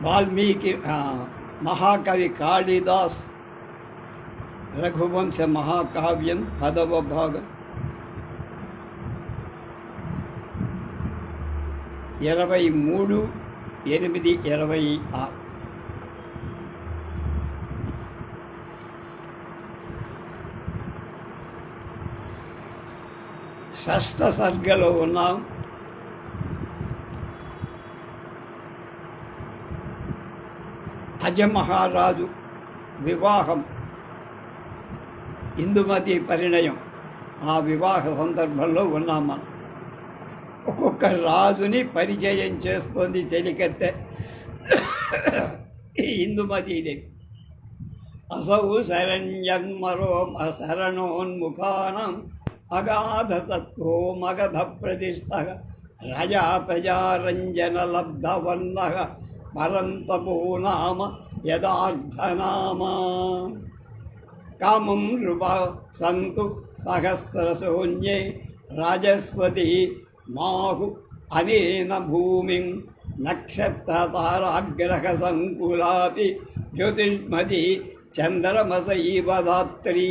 వాల్మీకి మహాకవి కాళిదాస్ రఘువంశ మహాకావ్యం 10వ భాగం 23/8/26. షష్ఠ సర్గలో ఉన్నాం. అజమహారాజు వివాహం, ఇందుమతి పరిణయం, ఆ వివాహ సందర్భంలో ఉన్నాం మనం. ఒక్కొక్క రాజుని పరిచయం చేస్తోంది చెలికత్తె ఇందుమతీదేవి. అసౌ శరణ్యన్మరో శరణోన్ముఖానం అగాధ సత్వో మగధ ప్రతిష్ఠ రజా ప్రజారంజన లబ్ధవర్ణ పరంతపో నామ యదార్థనామ కామం నృప సంతు సహస్రశూన్యే రాజస్వతి మాహు అనేన భూమిం నక్షత్రతారాగ్రహ సంకులాపి జ్యోతిష్మతి చంద్రమసైవ దాత్రీ.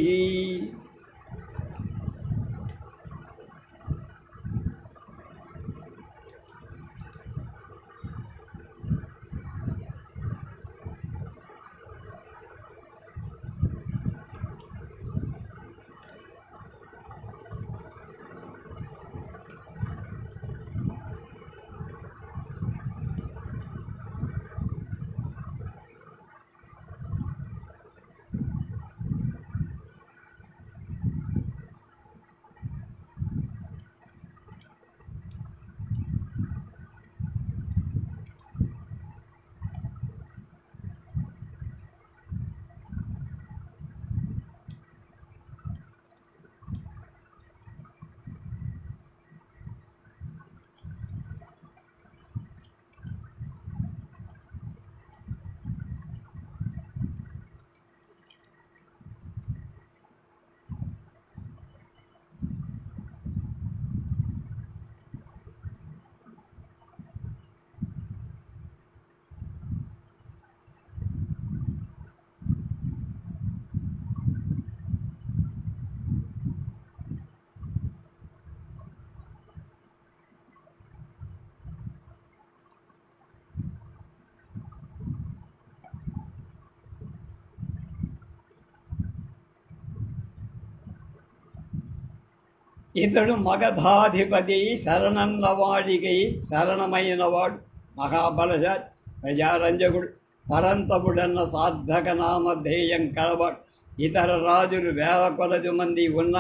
ఇతడు మగధాధిపతి, శరణన్నవాడికై శరణమైనవాడు, మహాబలశాలి, ప్రజారంజకుడు, పరంతపుడన్న సార్థక నామధేయం కలవాడు. ఇతర రాజులు వేల కొలది మంది ఉన్న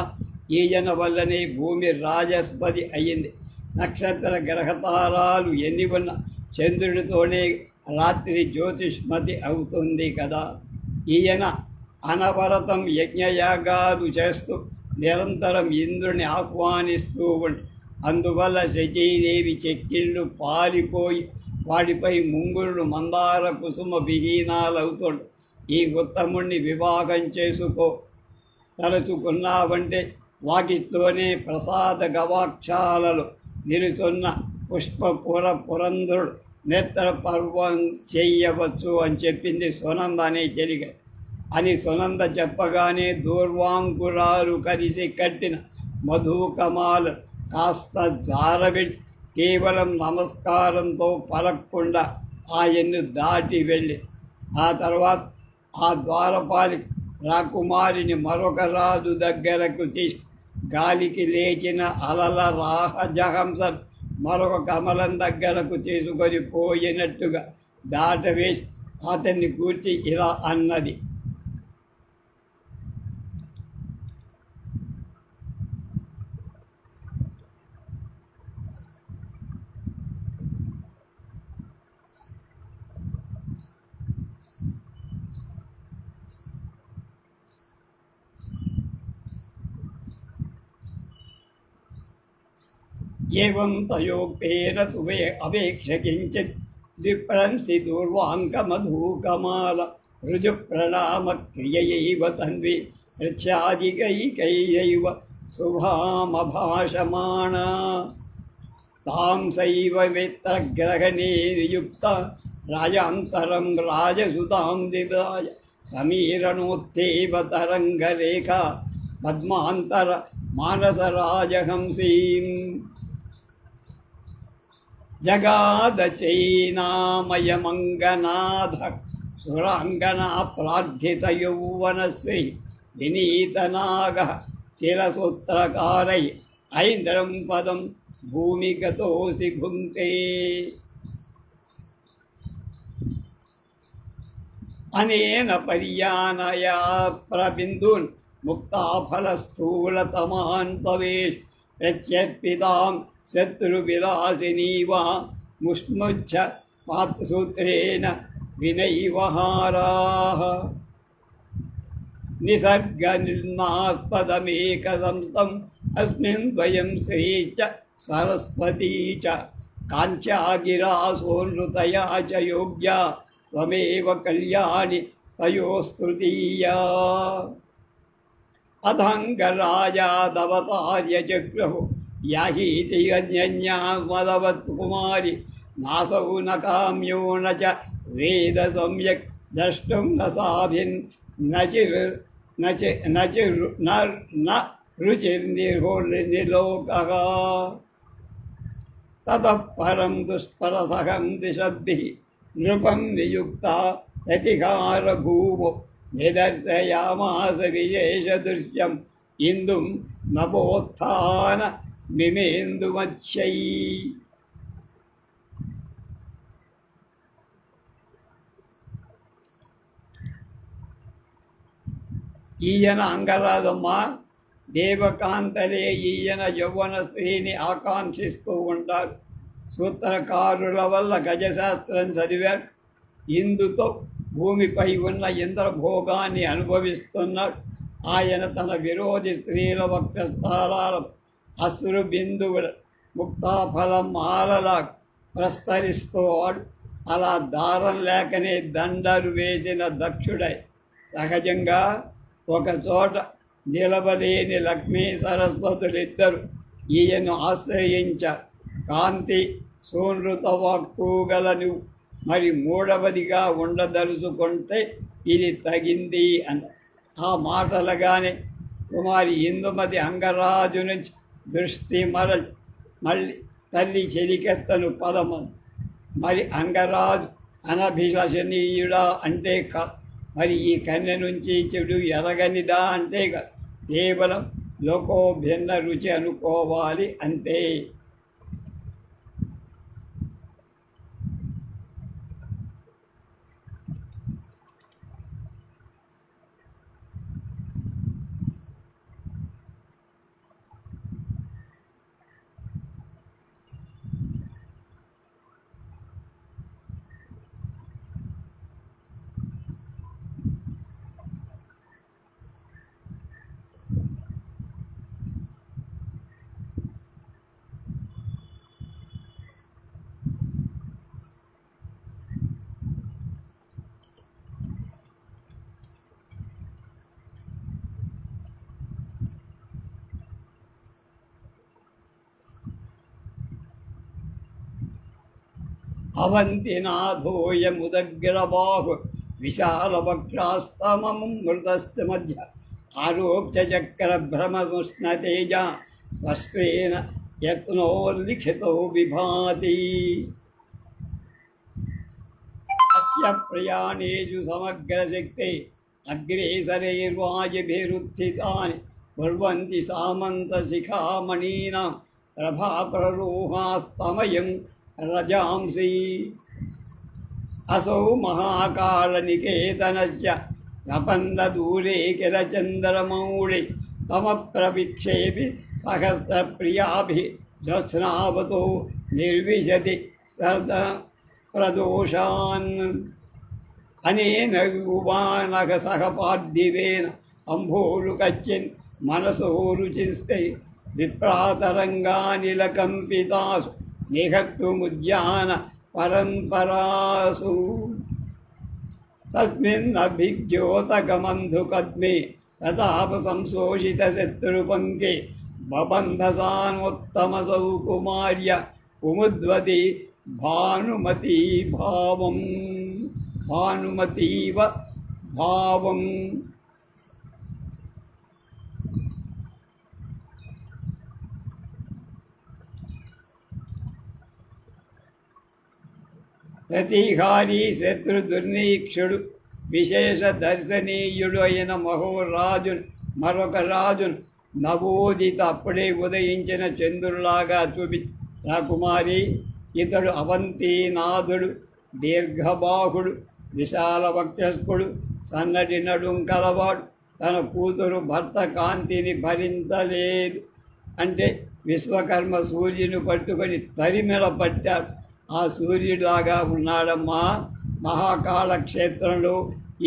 ఈయన వల్లనే భూమి రాజస్పతి అయ్యింది. నక్షత్ర గ్రహతారాలు ఎన్ని ఉన్న చంద్రుడితోనే రాత్రి జ్యోతిష్మతి అవుతుంది కదా. ఈయన అనవరతం యజ్ఞయాగాలు చేస్తూ నిరంతరం ఇంద్రుని ఆహ్వానిస్తూ ఉండి, అందువల్ల శచీదేవి చెక్కిళ్ళు పాలిపోయి వాడిపై ముంగుళ్ళు మందార కుసుమ విహీనాలవుతుండు. ఈ ఉత్తముణ్ణి వివాహం చేసుకో తలుచుకున్నావంటే వాకితోనే ప్రసాద గవాక్షాలలో నిలుచున్న పుష్పపుర పురంధుడు నేత్ర పర్వం చెయ్యవచ్చు అని చెప్పింది సునంద అనే చెలిక అని సునంద చెప్పగానే దూర్వాంకురాలు కలిసి కట్టిన మధుకమాలు కాస్త జారబెట్టి కేవలం నమస్కారంతో పలక్కుండా ఆయన్ను దాటి వెళ్ళి ఆ తర్వాత ఆ ద్వారపాలి రాకుమారిని మరొక రాజు దగ్గరకు తీసుకు గాలికి లేచిన అలల రాహజహంస మరొక కమలం దగ్గరకు తీసుకొని పోయినట్టుగా దాటవేసి అతన్ని కూర్చి ఇలా అన్నది. ఏవం తయోక్తేన తువే అవేక్ష కించిత్ విప్రంసి దూర్వాంకమధూకమాల రుజుప్రణామ క్రియయైవ తన్వి ప్రత్యాదికైకైయైవ శుభామభాషమాణ తాం సైవ మిత్రగ్రహణే నియుక్త రాజాంతరం రాజసుతాం దిరాజ సమీరణోత్తేవ తరంగరేఖ పద్మాంతర మానసరాజహంసీం జగాద చైనామయమంగనాథ సురాంగనా ప్రార్థిత యౌవనశ్రీ వినీతనాగ కిలసూత్రకారై ఐంద్రం పదం భూమిగతోసి భుంక్తే అనేన పర్యానయా ప్రబిందూన్ ముక్తాఫలస్థూలతమాన్ తవేష్ ప్రత్యర్పితాం శత్రువిలాసినీ వా ముష్ముచ్ఛ పాత్సూత్రేణ వినైవహారాః నిసర్గనిర్మాస్పదమేకసంస్థం అస్మిన్ ద్వయం శ్రీశ్చ సరస్వతీ చ కాంచ్యాగిరా సోనృతయా చ యోగ్యా త్వమేవ కళ్యాణి తయోస్తృతీయా అధంగరాజాదవతార్య చక్రహు యాహీతి అన్యన్యా మదవత్ కుమారి నాసౌ న కామ్యో న చ వేద సమ్యక్ ద్రష్టుం న సాభిన్ రుచిర్నిర్లోకః తతః పరం దుష్పరసహం దిశద్భిః నృపం నియుక్తా ప్రతిహార భూమో నిదర్శయామాస విశేషదృశ్యం ఇందుం నభోత్థాన మిమేందుమచ్చై. ఈయన అంగరాజమ్మ దేవకాంతలే ఈయన యౌవన స్త్రీని ఆకాంక్షిస్తూ ఉంటారు. సూత్రకారుల వల్ల గజశాస్త్రం చదివాడు. ఇందుతో భూమిపై ఉన్న ఇంద్రభోగాన్ని అనుభవిస్తున్నాడు. ఆయన తన విరోధి స్త్రీల వక్షస్థలాల అశ్రు బిందువుల ముక్తాఫలం మాలలా ప్రస్తరిస్తూవాడు. అలా దారం లేకనే దండలు వేసిన దక్షుడై సహజంగా ఒకచోట నిలవలేని లక్ష్మీ సరస్వతులిద్దరు ఈయను ఆశ్రయించారు. కాంతి సోనృత వాక్కు గల నువ్వు మరి మూడవదిగా ఉండదలుచుకుంటే ఇది తగింది అని. ఆ మాటలుగానే కుమారి ఇందుమతి అంగరాజు నుంచి దృష్టి మళ్ళీ తల్లి చెలికెత్తను పదము. మరి అంగరాజు అనభిలషణీయుడా అంటే మరి ఈ కన్య నుంచి చెడు ఎరగనిదా అంటే కేవలం లోకో భిన్న రుచి అనుకోవాలి అంతే. అవంతినాథోయముదగ్రబాహు విశాలవక్షాస్తమం మృతస్థ మధ్య ఆరోప్య చక్ర భ్రమముష్ణతేజ స్పష్టేన యత్నోల్లిఖితో విభాతి. అస్య ప్రయాణేషు సమగ్రశక్తే అగ్రేసరైర్వాజిభిరుత్థితాని కుర్వంతి సామంతశిఖామణీనాం ప్రభాప్రరోహాస్తమయం రజాంసి. అసౌ మహాకాళనికేతనస్య నపన్నదూరే కిలచంద్రమౌళి తమ ప్రవిక్షేపి సహస్రప్రియాభి జ్యోత్స్నావతో నిర్విశతి సర్ద ప్రదోషాన్. అనేన యువానక సహపార్థివేన అంభోరుకచ్చిన్ మనసో రుచిస్తే విప్రాతరంగానిలకంపితాసు నిహత్తుముద్యాన పరంపరాసు. తస్మిన్నభిజ్యోతకమంధుకద్మే తదాప సంశోషిత శత్రుపంకే బబంధసానోత్తమసౌ కుమార్య కుముద్వతి భానుమతీ భావం భానుమతీవ భావం. ప్రతిహారీ శత్రు దుర్నీక్షుడు విశేష దర్శనీయుడు అయిన మహోరాజును మరొక రాజును నవోదిత అప్పుడే ఉదయించిన చంద్రులాగా చూపి, రాకుమారి, ఇతడు అవంతినాథుడు, దీర్ఘబాహుడు, విశాల వక్షస్థుడు, సన్నటి నడుం కలవాడు. తన కూతురు భర్త కాంతిని భరించలేదు అంటే విశ్వకర్మ సూర్యుని పట్టుకొని తరిమెల పట్టాడు. ఆ సూర్యుడిలాగా ఉన్నాడమ్మా. మహాకాళ క్షేత్రంలో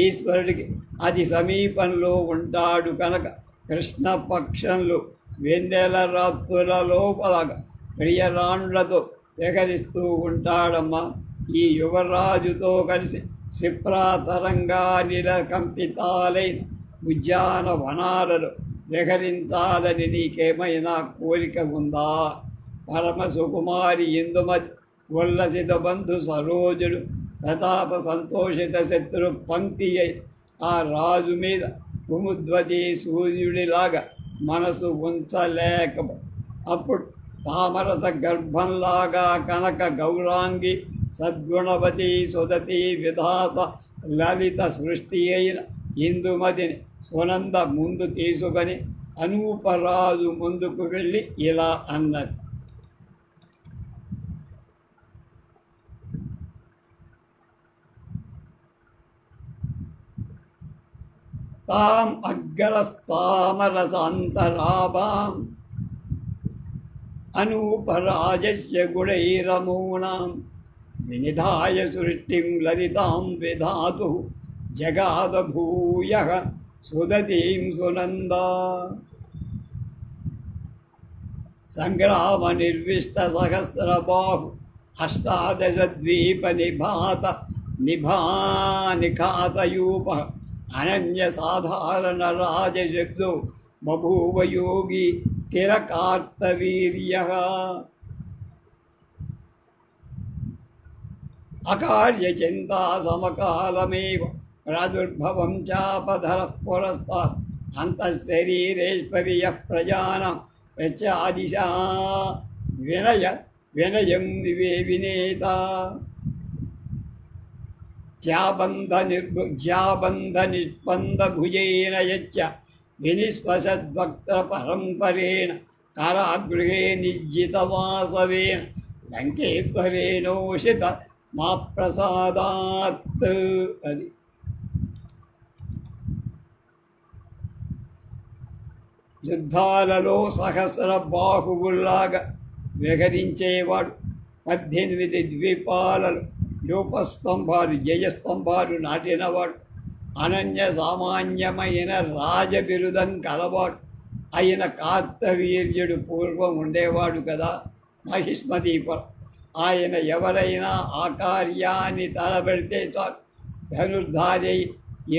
ఈశ్వరుడికి అతి సమీపంలో ఉంటాడు కనుక కృష్ణపక్షంలో వెన్నెల రాత్రుల లోపల ప్రియరాణులతో విహరిస్తూ ఉంటాడమ్మా. ఈ యువరాజుతో కలిసి క్షిప్రా తరంగా నిలకంపితాలైన ఉద్యాన వనాలలో విహరించాలని నీకేమైనా కోరిక ఉందా? పరమ సుకుమారి ఇందుమతి ఉల్లసిత బంధు సరోజుడు ప్రతాప సంతోషిత శత్రు పంక్తి అయి ఆ రాజు మీద కుముద్వతి సూర్యుడిలాగా మనసు ఉంచలేక అప్పుడు తామరత గర్భంలాగా కనక గౌరాంగి సద్గుణవతి సుదతి విధాత లలిత సృష్టి అయిన ఇందుమతిని సునంద ముందు తీసుకొని అనూపరాజు ముందుకు వెళ్ళి ఇలా అన్నది. తాం అగ్రస్తామరసాంతరాభాం అనూపరాజస్య గుణైరమూనాం వినిధాయ సృష్టిం లలితాం విధాతు జగాదభూయ సుదతీం సునందా. సంగ్రామ నిర్విష్ట సహస్రబాహు అష్టాదశద్వీప నిఖాతయూప అనన్య సాధారణ రాజశబ్దో బభూవ యోగి కిల కార్తవీర్యః. అకార్యచింతా సమకాలమేవ ప్రాదుర్భవం చాపధరః పురస్తాత్ అంతఃశరీరేశ్వర్యః ప్రజానాం ప్రత్యాదిశా వినయం వినేత. జ్యాబంధ నిష్పంద భుజేన యచ్చ వినిశ్వసద్వక్త్ర పరంపరేణ కారాగృహే నిర్జితవాసవేన లంకేశ్వరేణోషిత మా ప్రసాదాత్. అది యుద్ధాలలో సహస్ర బాహువుల్లాగా విహరించేవాడు. 18 ద్వీపాలలో రూపస్తంభాలు జయస్తంభాలు నాటినవాడు. అనన్య సామాన్యమైన రాజబిరుదం కలవాడు అయిన కార్తవీర్యుడు పూర్వం ఉండేవాడు కదా మహిష్మదీపురం. ఆయన ఎవరైనా ఆ కార్యాన్ని తలపెడితే చాలు ధనుర్ధారి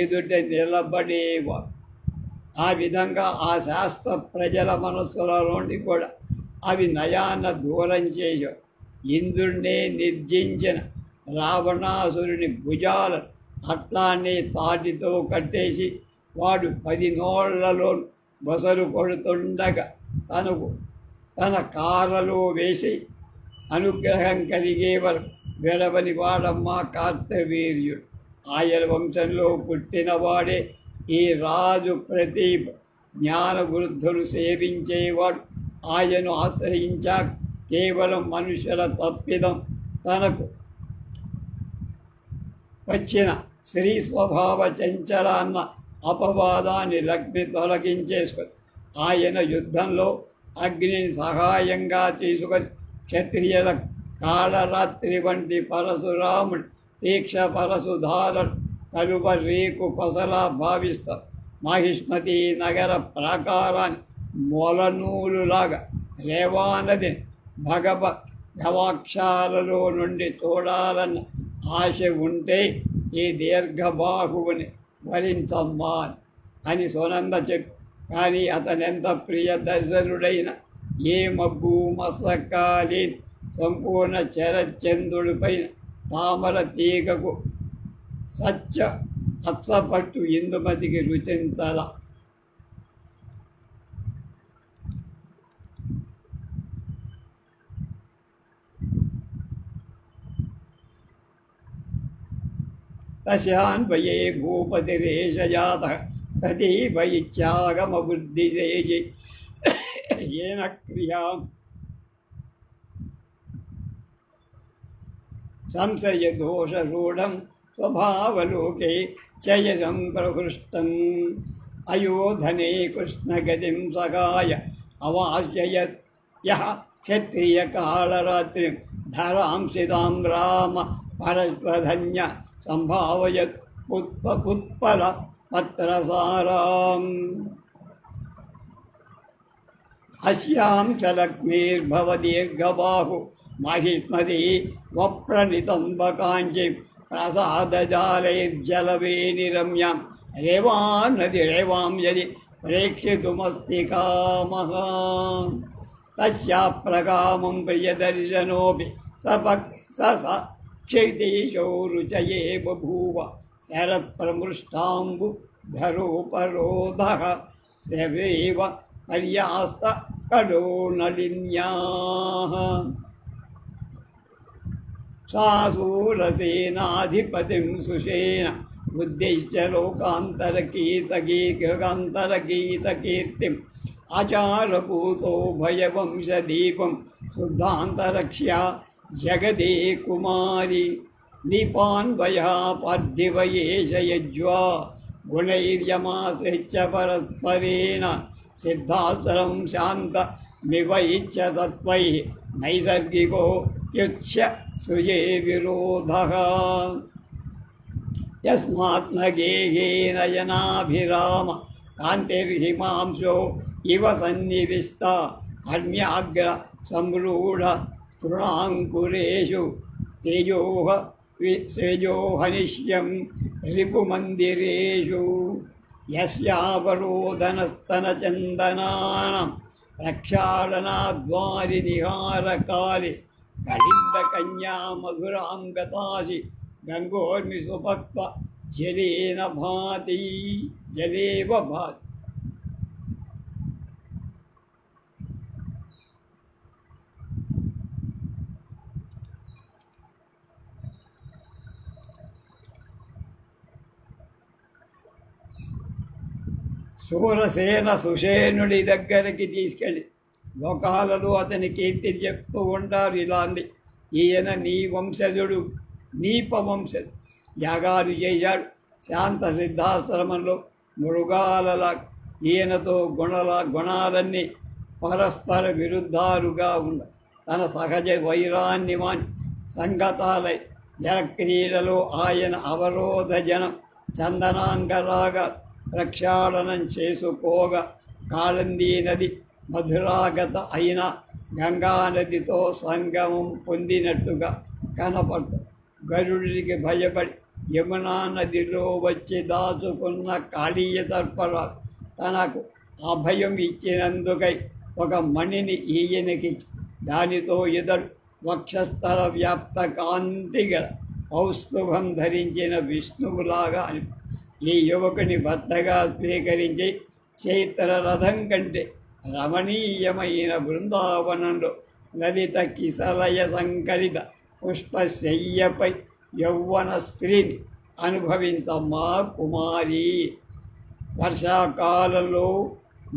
ఎదుట నిలబడేవాడు. ఆ విధంగా ఆ శాస్త్ర ప్రజల మనస్సులలోని కూడా అవి నయాన్న దూరం చేశాడు. ఇంద్రుణ్ణి నిర్జించిన రావణాసురుని భుజాలను అట్లానే తాటితో కట్టేసి వాడు 10 నోళ్లలో బొసరు కొడుతుండగా తన కారలో వేసి అనుగ్రహం కలిగే వరకు విడవని వాడమ్మా కార్తవీర్యుడు. ఆయన వంశంలో పుట్టినవాడే ఈ రాజు ప్రతీప. జ్ఞాన వృద్ధులు సేవించేవాడు. ఆయను ఆశ్రయించాక కేవలం మనుషుల తప్పిదం తనకు వచ్చిన స్త్రీ స్వభావ చంచల అన్న అపవాదాన్ని లగ్ని తొలగించేసుకొని ఆయన యుద్ధంలో అగ్నిని సహాయంగా తీసుకొని క్షత్రియుల కాళరాత్రి వంటి పరశురాముడు తీక్ష పరశుధారుడు కలువ రేకు కొసలా భావిస్తారు. మాహిష్మతి నగర ప్రాకారాన్ని మొలనూలులాగా రేవానదిని గవాక్షాలలో నుండి చూడాలన్న ఆశ ఉంటే ఈ దీర్ఘబాహువుని వరించమ్మా అని సునంద చెప్పి, కానీ అతనెంత ప్రియ దర్శనుడైన ఏ మబ్బు మసకాలి సంపూర్ణ చరచంద్రుడిపై తామర తీగకు సత్య అచ్చపట్టు ఇందుమతికి రుచించల. తస్యాన్వయే భూపతిరేషజాతః తథైవ ఇత్యాగమబుద్ధిదేశి येन क्रियां संशयदोषरूढं स्वभावलोके चयसं प्रहृष्टम् अयोधने कृष्णगतिं सखाय अवास्ययत् यः क्षत्रियकालरात्रिं धरांसितां राम परस्वधन्य सम्भावयत् उत्पलपत्रसाराम् अस्यां च लक्ष्मीर्भवदीर्घबाहु महिष्मती वप्रणितम्बकाञ्चीं प्रसादजालैर्जलवेनिरम्यां रेवां नदी रेवां यदि प्रेक्षितुमस्ति कामः तस्याः प्रकामं प्रियदर्शनोऽपि क्षितीशो रुचये बभूव शरत्प्रमृष्टाम्बुधरोपरोधः सैव पर्यास्त कडो नलिन्याः सासूरसेनाधिपतिं सुषेण उद्दिश्य लोकान्तरकीर्तिम् आचारभूतो भयवंशदीपं शुद्धान्तरक्ष्या जगदे कुमारी दीपान्वयः पार्थिवयेष यज्वा गुणैर्यमाश्रित्य परस्परेण सिद्धास्त्रं शान्तमिवैच्छ सत्त्वैः नैसर्गिको युच्छ सुये विरोधः यस्मात् न गेहे नयनाभिराम कान्तिर्हिमांशो इव सन्निविष्टा हर्म्याग्र संरूढ तृणाङ्कुरेषु तेजोहनिष्यं रिपुमन्दिरेषु यस्यावरोधनस्तनचन्दनानां प्रक्षालनाद्वारिनिहारकाले कलिन्दकन्या मधुरां गतासि गङ्गोर्मिसुभक्त्व जलेन भाति जलेव भाति. సూరసేన సుషేనుడి దగ్గరికి తీసుకెళ్ళి లోకాలలో అతని కీర్తి చెప్తూ ఉంటారు. ఇలాంటి ఈయన నీ వంశజుడు, నీపవంశజుడు, యాగాలు చేశాడు. శాంత సిద్ధాశ్రమంలో మృగాల ఈయనతో గుణాలన్నీ పరస్పర విరుద్ధాలుగా ఉన్న తన సహజ వైరాన్ని మాని సంగతాలై జలక్రీడలో ఆయన అవరోధ జనం చందనాంగరాగా ప్రక్షాళనం చేసుకోగా కాళందీ నది మధురాగత అయిన గంగానదితో సంగమం పొందినట్టుగా కనపడ్డ గరుడికి భయపడి యమునా నదిలో వచ్చి దాచుకున్న కాళీయ సర్పరాజు తనకు అభయం ఇచ్చినందుకై ఒక మణిని ఈయనకి దానితో ఇతడు వక్షస్థల వ్యాప్త కాంతిగల కౌస్తుభం ధరించిన విష్ణువులాగా అని ఈ యువకుని భర్తగా స్వీకరించి చైత్ర రథం కంటే రమణీయమైన బృందావనంలో లలిత కిసలయ సంకలిత పుష్పశయ్యపై యౌవన స్త్రీని అనుభవించమ్మా కుమారి. వర్షాకాలంలో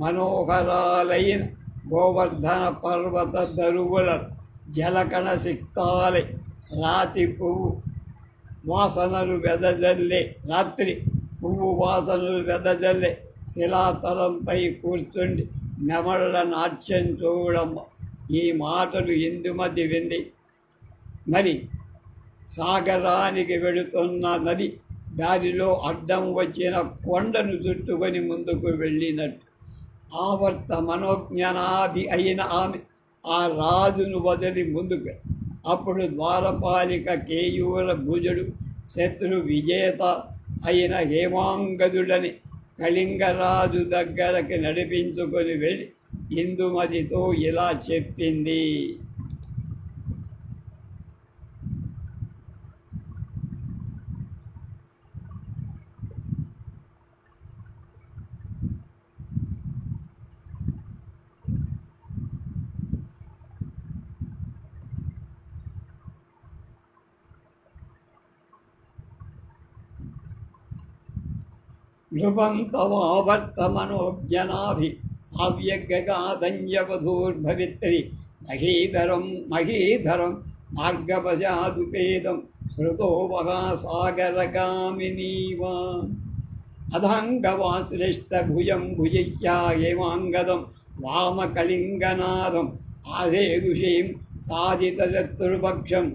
మనోహరాలైన గోవర్ధన పర్వత దరువుల జలకణ సిక్తాలై రాత్రి పువ్వు వాసనలు వెదజల్లే శిలాతలంపై కూర్చుండి నెమళ్ళ నాట్యం చూడమ్మ. ఈ మాటలు ఇందుమతి వింది. మరి సాగరానికి వెళుతున్న నది దారిలో అడ్డం వచ్చిన కొండను చుట్టుకొని ముందుకు వెళ్ళినట్టు ఆవర్త మనోజ్ఞనాభి అయిన ఆమె ఆ రాజును వదిలి ముందుకు. అప్పుడు ద్వారపాలిక కేయూర భుజుడు శత్రు విజేత అయిన హేమాంగదుడని కళింగరాజు దగ్గరకి నడిపించుకొని వెళ్ళి ఇందుమతితో ఇలా చెప్పింది. నృపంతమావర్తమనోజ్ఞనాభి కావ్యగాధన్యవధూర్భవిత్రి మహీధరం మార్గపశాదుపేదం శృతో మహాసాగరగామినీవా అధంగవాశ్లిష్టభుజం భుజిష్యా హేమాంగదం వామకళింగనాదం ఆసేదుషీం సాధితశత్రుపక్షం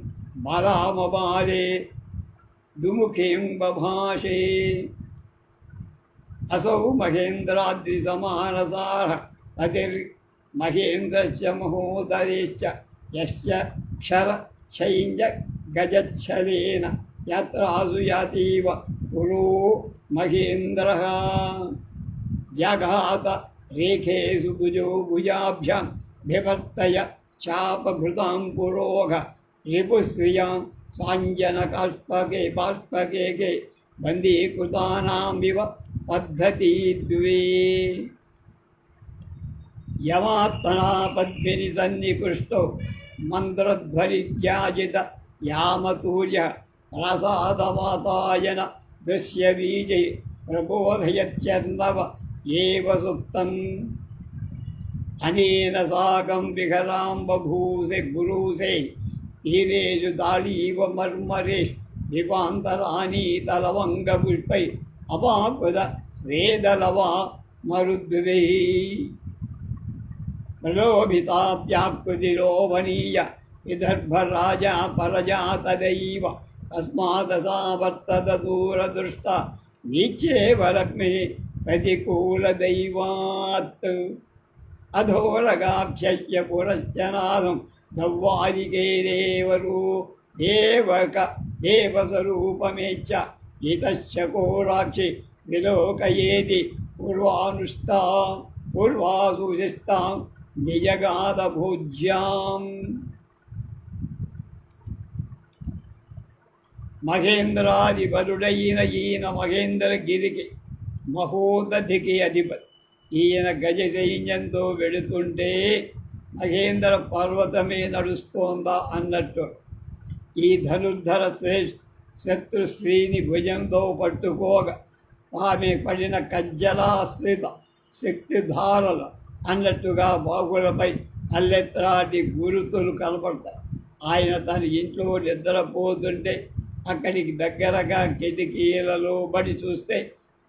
బలామబాలే దుముఖీం బభాషే असौ महेन्द्राद्रिसमानसारः पतिर्महेन्द्रश्च महोदरेश्च यश्च क्षरच्छैञ्ज गजच्छलेन यत्रासु यातीव पुरो महेन्द्रः जघात रेखेषु भुजो भुजाभ्यां विवर्तय चापभृतां पुरोघ रिपुश्रियां साञ्जनकाष्पके बाष्पके बन्दीकृतानामिव पद्धति द्वे यमात्मनापद्भिनि सन्निकृष्टो मन्त्रध्वनित्याजित यामतूर्यः प्रसादवातायन दृश्यबीजै प्रबोधयत्यन्नव एव सुप्तम् अनेन साकं विहराम्बभूषे गुरूसे तीरेषु दाळीव मर्मरेषु दीपान्तरानीतलवङ्गपुष्पै अपाकुद वेदलवा मरुद्भिः प्रलोभिताप्याकृतिलोभनीय विदर्भराजा परजातदैव तस्मादसावर्तत दूरदृष्टा नीचेव लक्ष्मीः प्रतिकूलदैवात् अधोरगाक्षस्य पुरश्च नादं दव्वारिकेरेवरू देवस्वरूपमेच्च इतश्चकोराक्षि विलोकयेति पूर्वासुशिस्तां निजगादभोज्याम् మహేంద్రాదిబలుడైన ఈయన మహేంద్రగిరికి మహోదధికి అధిపతి. ఈయన గజ సైన్యంతో వెళుతుంటే మహేంద్ర పర్వతమే నడుస్తోందా అన్నట్టు ఈ ధనుర్ధర శత్రు స్త్రీని భుజంతో పట్టుకోగా ఆమె పడిన కజ్జలాశ్రిత శక్తిధారలు అన్నట్టుగా బాగులపై అల్లెత్రాటి గురుతులు కనపడతాయి. ఆయన తన ఇంట్లో నిద్రపోతుంటే అక్కడికి దగ్గరగా కిటికీలలో బడి చూస్తే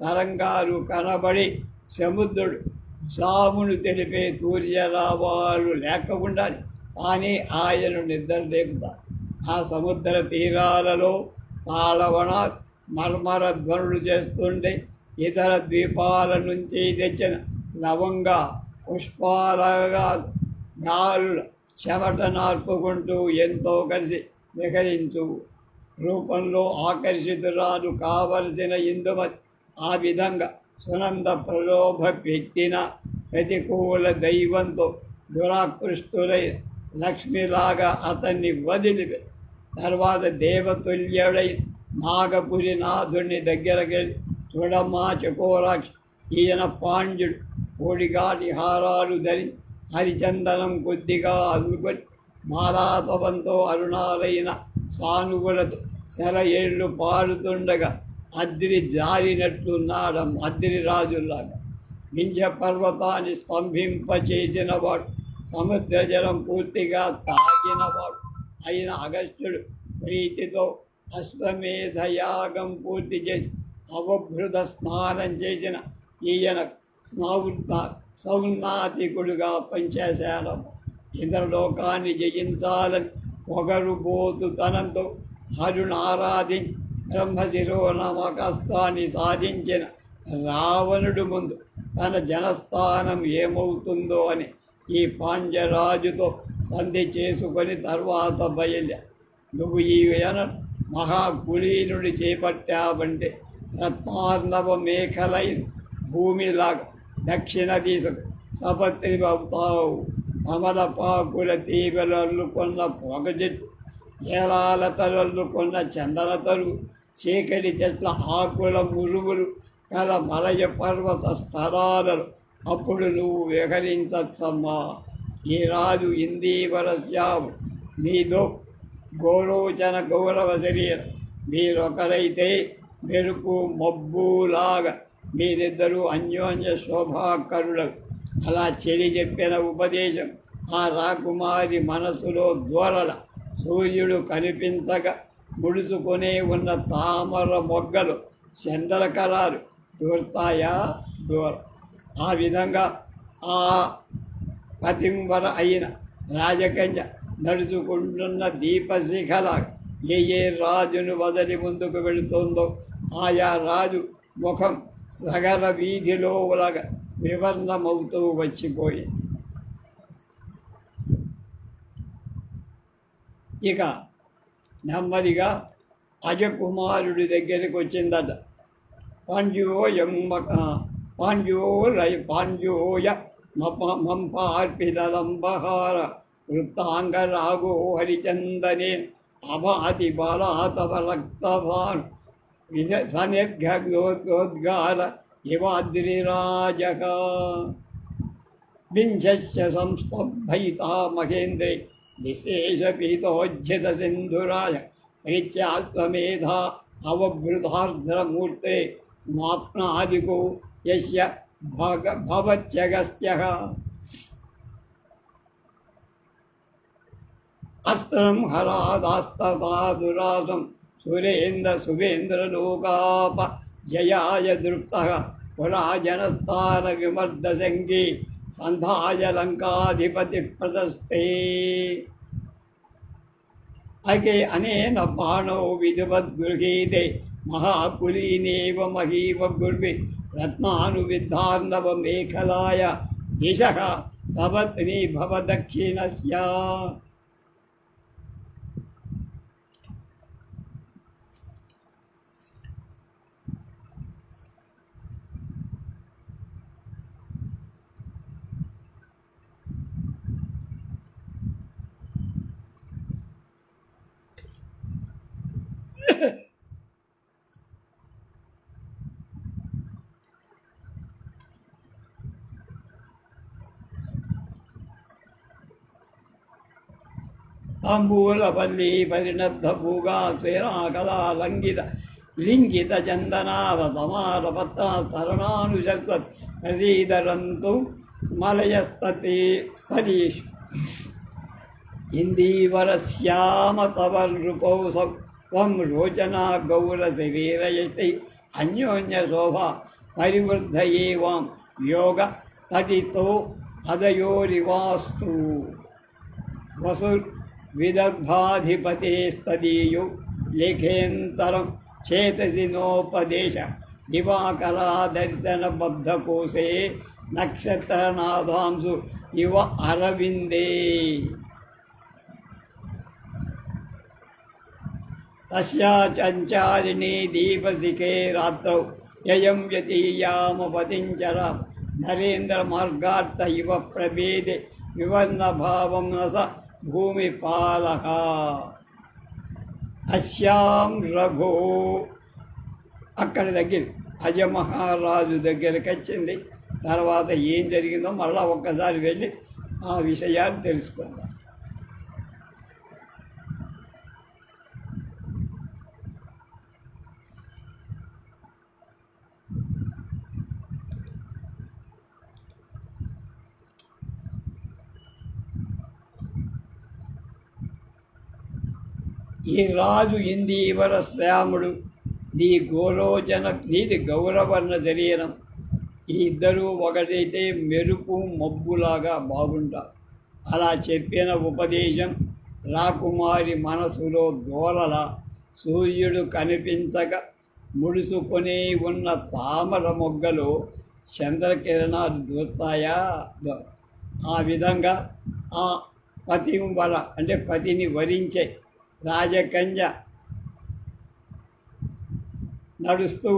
తరంగాలు కనబడి సముద్రుడు సామును తెలిపే సూర్యరావాలు లేకుండా కానీ ఆయన నిద్ర లేపుతారు. ఆ సముద్ర తీరాలలో తాళవణ మర్మర ధ్వనులు చేస్తుంటే ఇతర ద్వీపాల నుంచి తెచ్చిన లవంగ పుష్పాలగా గాలుల చెమట నార్పుకుంటూ ఎంతో కలిసి విహరించు రూపంలో ఆకర్షితురాలు కావలసిన ఇందుమతి ఆ విధంగా సునంద ప్రలోభ వ్యక్తిన ప్రతికూల దైవంతో దురాకృష్టులై లక్ష్మిలాగా అతన్ని వదిలిపి తర్వాత దేవతుల్యుడై నాగపురి నాథుని దగ్గరకెళ్ళి చూడమ్మా చకోరాక్షి, ఈయన పాండ్యుడు కోడిగాటి హారాలు ధరి హరిచందనం కొద్దిగా అదుకొని మాలాతవంతో అరుణాలైన సానుగులతో సెలయేళ్లు పారుతుండగా అద్రి జారినట్లున్నాడం అద్రి రాజులాగా. వింధ్య పర్వతాన్ని స్తంభింపచేసినవాడు, సముద్ర జలం పూర్తిగా తాగినవాడు అయిన అగస్త్యుడు ప్రీతితో అశ్వమేధయాగం పూర్తి చేసి అవభృత స్నానం చేసిన ఈయన సౌన్నాతికుడుగా పనిచేశాడు. ఇంద్రలోకాన్ని జయించాలని పొగరుబోతుతనంతో హరుని ఆరాధించి బ్రహ్మశిరోనామకాస్త్రాన్ని సాధించిన రావణుడు ముందు తన జనస్థానం ఏమవుతుందో అని ఈ పాండ్యరాజుతో సంధి చేసుకొని తర్వాత బయలుదేరి నువ్వు ఈ మహాకులీనుడి చేపట్టావంటే రత్నార్ణవ మేఖలైన భూమిలాగా దక్షిణ దిశకు సపత్రి అవుతావు. కమలపాకుల తీగలల్లుకొన్న పొగ చెట్టు, ఏలాలతలల్లుకొన్న చందన తరువు, చీకటి చెట్ల ఆకుల మురుగులు కల మలయ పర్వత స్థలాలలో అప్పుడు నువ్వు విహరించచ్చమ్మా. ఈ రాజు ఇందీవరశ్యాము నీదో గోరోచన గౌరవ శరీరం. మీరొకరైతే మెరుపు మబ్బులాగా మీరిద్దరూ అన్యోన్య శోభాకరులు. అలా చెలి చెప్పిన ఉపదేశం ఆ రాకుమారి మనసులో దూరల. సూర్యుడు కనిపించక ముడుచుకునే ఉన్న తామర మొగ్గలు చంద్రకళాలు దూరతాయా దూరం. ఆ విధంగా ఆ పతింవర అయిన రాజకన్య నడుచుకుంటున్న దీపశిఖల ఏ రాజును వదిలి ముందుకు వెళుతుందో ఆయా రాజు ముఖం సగర వీధిలో వివర్ణమవుతూ వచ్చిపోయి ఇక నెమ్మదిగా అజకుమారుడి దగ్గరికి వచ్చిందట. పాండ్యోయ మంపార్పితంబహార వృత్తాంగరాగో హరిచందనే అభాతి బాలాతవ రక్తభాన్ సనిర్ఘోద్గార ఇవాద్రిరాజక వింశశ్చ సంస్తభయితా మహేంద్రే విశేషపీతోజ్జస సింధురాయ ప్రీత్యాత్మేధా అవబృధార్ధమూర్తే స్మాప్నాదికో యస్య భవత్యగస్త్యః అస్త్రం హరాదాస్తదాదురాసం శుభేంద్రలోకాప జయాయ దృప్తః పురాజనస్థాన విమర్దశంగి సంధాయ లంకాధిపతి ప్రదస్తే. అకే అనేన బాణో విధివద్గృహీతే మహాకులీనేవ మహీవ గుర్వి రత్నానువిద్ధార్ణవ మేఖలాయ దిశః సపత్ని భవ దక్షిణస్య. తాంబూలపల్లి పరిణద్ధ భూగా శ్రీరాకళా లంఘిత లింగిత చందనావ తమాల పత్ర తరణానుజగ్వత్ ప్రసీదరంతు మలయస్తీషు ఇందీవరశ్యామ తవ నృపౌ త్వం రోచనా గౌర శరీరయతి అన్యోన్య శోభా పరివృద్ధయే వాం యోగ తటితో అదయోరివాస్తు. వసుర్ విదర్భాధిపతేస్తదీయో లేఖేంతరం చేతసి నోపదేశ దివాకరాదర్శన బద్ధకోశే నక్షత్రనాథాంసు ఇవ అరవిందే. తస్యా చంచారిణీ దీపశిఖే రాత్రౌ యయం వ్యతీయామపతించర నరేంద్ర మార్గార్థ ఇవ ప్రభేదే వివర్ణభావం రస భూమిపాలః. అస్యాం రఘో అక్కడి దగ్గర అజమహారాజు దగ్గరికి వచ్చింది. తర్వాత ఏం జరిగిందో మళ్ళా ఒక్కసారి వెళ్ళి ఆ విషయాలు తెలుసుకుందాం. ఈ రాజు ఇందీవర శ్యాముడు, నీది గౌరవర్ణ శరీరం. ఈ ఇద్దరూ ఒకటైతే మెరుపు మబ్బులాగా బాగుంటారు. అలా చెప్పిన ఉపదేశం రాకుమారి మనసులో దోలల. సూర్యుడు కనిపించక ముడుసుకొని ఉన్న తామర మొగ్గలు చంద్రకిరణాలు దూస్తాయా. ఆ విధంగా ఆ పతింవర అంటే పతిని వరించే రాజకన్య నడుస్తూ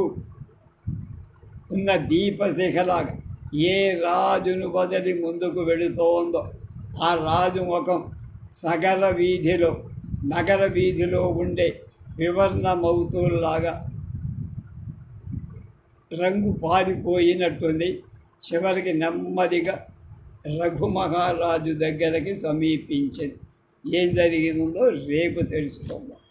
ఉన్న దీపశిఖలాగా ఏ రాజును బదిలి ముందుకు వెళుతోందో ఆ రాజు ముఖం నగర వీధిలో ఉండే వివర్ణమవుతులాగా రంగు పారిపోయినట్టుంది. చివరికి నెమ్మదిగా రఘుమహారాజు దగ్గరికి సమీపించింది. ఏం జరిగిందో రేపు తెలుసుకుందాం.